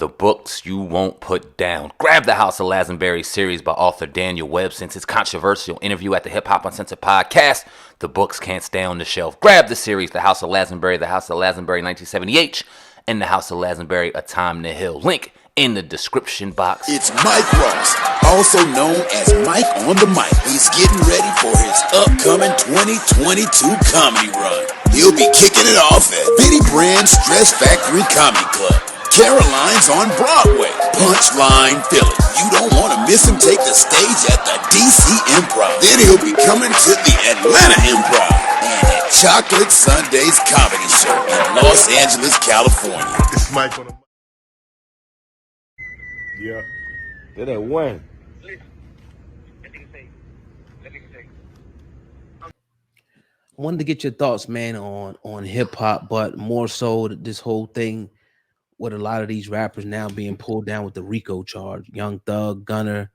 The books you won't put down. Grab the House of Lazenberry series by author Daniel Webb. Since his controversial interview at the Hip Hop Uncensored podcast, the books can't stay on the shelf. Grab the series, The House of Lazenberry, The House of Lazenberry 1970H, and The House of Lazenberry, A Time to Heal. Link in the description box. It's Mike Ross, also known as Mike on the Mic. He's getting ready for his upcoming 2022 comedy run. He'll be kicking it off at Bitty Brand's Stress Factory Comedy Club, Caroline's on Broadway, Punchline, Philly. You don't want to miss him take the stage at the DC Improv. Then he'll be coming to the Atlanta Improv and at Chocolate Sundays Comedy Show in Los Angeles, California. It's Mike on the Mic. Yeah. They're that one. I wanted to get your thoughts, man, on hip hop, but more so this whole thing with a lot of these rappers now being pulled down with the RICO charge. Young Thug, Gunner,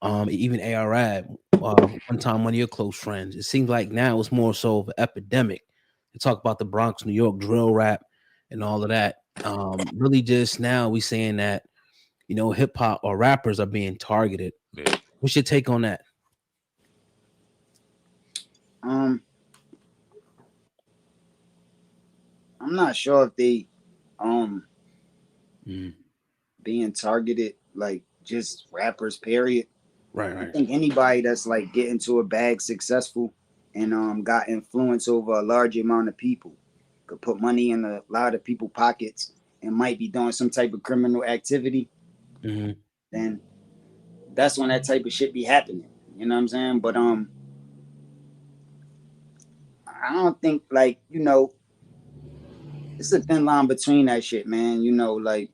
even AR-Ab, one time one of your close friends. It seems like now it's more so of an epidemic. They talk about the Bronx, New York drill rap and all of that. Really just now we saying that, you know, hip hop or rappers are being targeted. Yeah. What's your take on that? I'm not sure if they being targeted, like just rappers, period. Right. I think anybody that's like getting to a bag successful and got influence over a large amount of people could put money in a lot of people's pockets and might be doing some type of criminal activity. Then that's when that type of shit be happening. You know what I'm saying? But I don't think, like, you know, it's a thin line between that shit, man. You know, like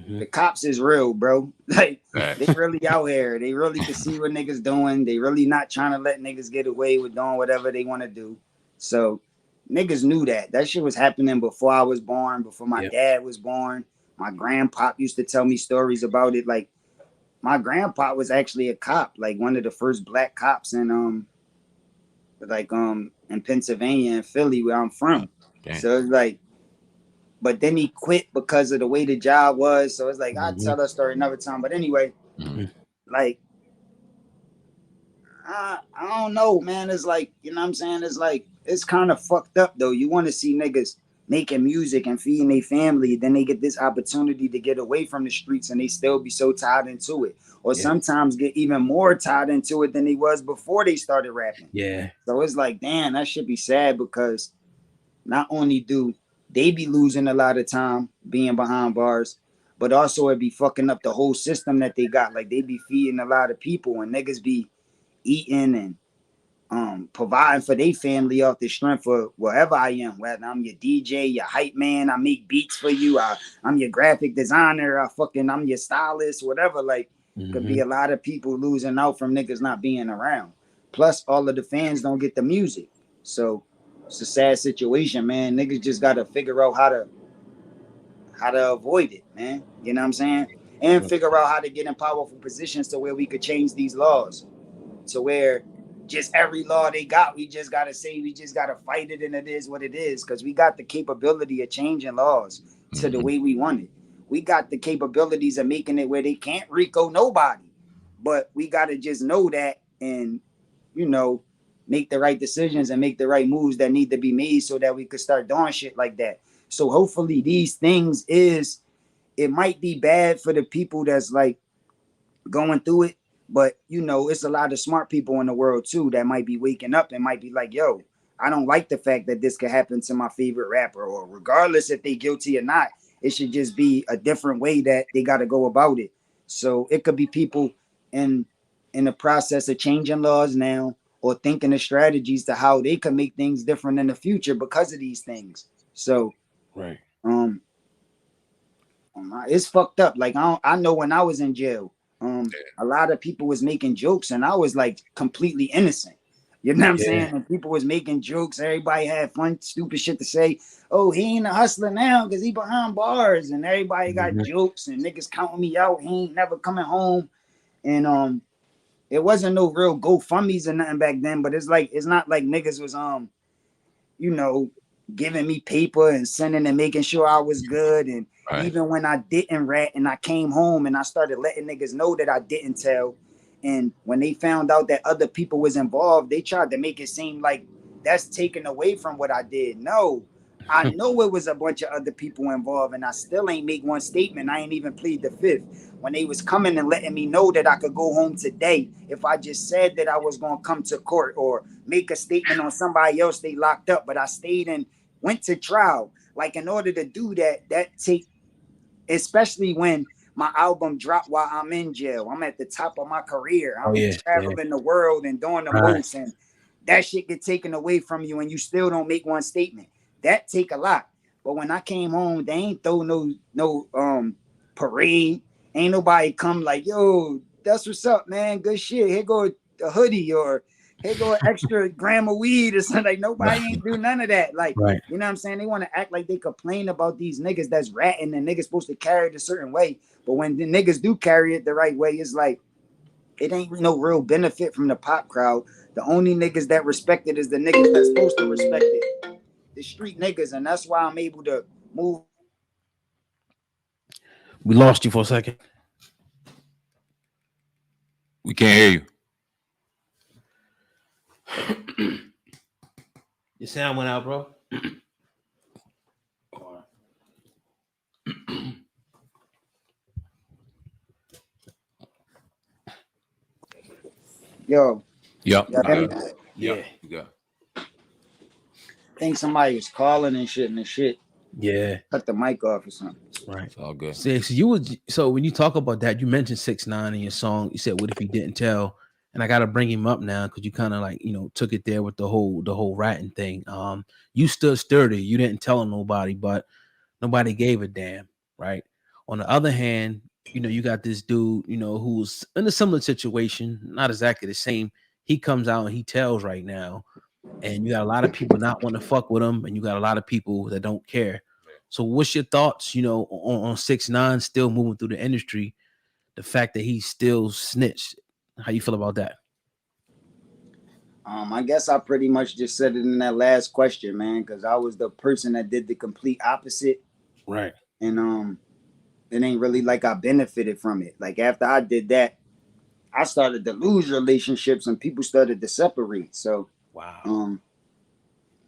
the cops is real, bro. Like they really out here. They really can see what niggas doing. They really not trying to let niggas get away with doing whatever they want to do. So niggas knew that. That shit was happening before I was born, before my dad was born. My grandpa used to tell me stories about it. Like my grandpa was actually a cop, like one of the first black cops in Pennsylvania and Philly, where I'm from. Okay. So it's like, but then he quit because of the way the job was. So it's like, I'll tell that story another time. But anyway, like, I don't know, man. It's like, you know what I'm saying? It's like, it's kind of fucked up though. You want to see niggas making music and feeding their family, then they get this opportunity to get away from the streets and they still be so tied into it. Or sometimes get even more tied into it than they was before they started rapping. Yeah. So it's like, damn, that should be sad, because not only do they be losing a lot of time being behind bars, but also it be fucking up the whole system that they got. Like they be feeding a lot of people and niggas be eating and providing for their family off the strength of wherever I am, whether I'm your DJ, your hype man, I make beats for you, I'm your graphic designer, I'm your stylist, whatever. Like could be a lot of people losing out from niggas not being around. Plus all of the fans don't get the music. So it's a sad situation, man. Niggas just gotta figure out how to avoid it, man. You know what I'm saying? And figure out how to get in powerful positions to where we could change these laws, to where just every law they got, we just gotta fight it, and it is what it is, because we got the capability of changing laws to the way we want it. We got the capabilities of making it where they can't RICO nobody, but we gotta just know that and, you know, make the right decisions and make the right moves that need to be made so that we could start doing shit like that. So hopefully these things it might be bad for the people that's like going through it, but you know, it's a lot of smart people in the world too that might be waking up and might be like, yo, I don't like the fact that this could happen to my favorite rapper, or regardless if they guilty or not, it should just be a different way that they got to go about it. So it could be people in the process of changing laws now, or thinking of strategies to how they can make things different in the future because of these things. So, it's fucked up. Like I know when I was in jail, a lot of people was making jokes, and I was like completely innocent. You know what I'm saying? And people was making jokes. Everybody had fun, stupid shit to say. Oh, he ain't a hustler now because he behind bars, and everybody got jokes and niggas counting me out. He ain't never coming home, and it wasn't no real GoFundMe's or nothing back then, but it's not like niggas was you know, giving me paper and sending and making sure I was good and And even when I didn't rat and I came home and I started letting niggas know that I didn't tell, and when they found out that other people was involved, they tried to make it seem like that's taken away from what I did. No, I know it was a bunch of other people involved, and I still ain't make one statement. I ain't even plead the fifth. When they was coming and letting me know that I could go home today if I just said that I was gonna come to court or make a statement on somebody else they locked up, but I stayed and went to trial. Like, in order to do that, that take, especially when my album dropped while I'm in jail. I'm at the top of my career. I'm traveling the world and doing the most, and that shit get taken away from you and you still don't make one statement. That take a lot. But when I came home, they ain't throw no parade. Ain't nobody come like, yo, that's what's up, man. Good shit. Here go a hoodie, or here go an extra gram of weed or something. Like, nobody ain't do none of that. Like, you know what I'm saying? They want to act like they complain about these niggas that's ratting and niggas supposed to carry it a certain way. But when the niggas do carry it the right way, it's like, it ain't no real benefit from the pop crowd. The only niggas that respect it is the niggas that's supposed to respect it. The street niggas. And that's why I'm able to move. We lost you for a second. We can't hear you. Your sound went out, bro. Yo. Yep. Yeah. You got. I think somebody was calling and shit. Yeah. Cut the mic off or something. Right. It's all good. So when you talk about that, you mentioned 6ix9ine in your song. You said, "What if he didn't tell?" And I gotta bring him up now because you kind of like, took it there with the whole ratting thing. You stood sturdy. You didn't tell nobody, but nobody gave a damn, right? On the other hand, you got this dude, who's in a similar situation, not exactly the same. He comes out and he tells right now, and you got a lot of people not want to fuck with him, and you got a lot of people that don't care. So what's your thoughts, on 6ix9ine still moving through the industry, the fact that he's still snitched? How you feel about that? I guess I pretty much just said it in that last question, man, because I was the person that did the complete opposite. Right. And it ain't really like I benefited from it. Like, after I did that, I started to lose relationships and people started to separate. So wow.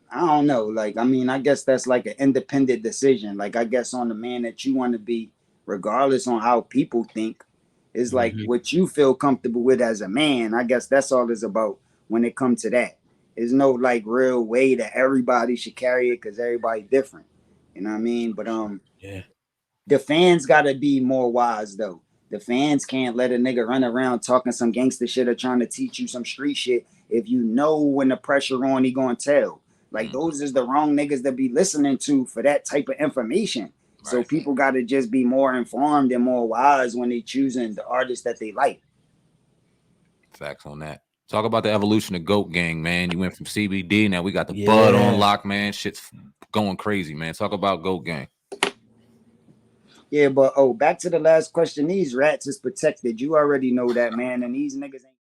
I don't know. Like, I mean, I guess that's like an independent decision. Like, I guess on the man that you want to be, regardless on how people think, is like what you feel comfortable with as a man. I guess that's all it's about when it comes to that. There's no like real way that everybody should carry it because everybody different. You know what I mean? But the fans gotta be more wise though. The fans can't let a nigga run around talking some gangster shit or trying to teach you some street shit if you know when the pressure on, he gonna tell. Like, those is the wrong niggas to be listening to for that type of information. Right. So people gotta just be more informed and more wise when they choosing the artists that they like. Facts on that. Talk about the evolution of Goat Gang, man. You went from CBD, now we got the Bud on lock, man. Shit's going crazy, man. Talk about Goat Gang. Yeah, but back to the last question. These rats is protected. You already know that, man. And these niggas ain't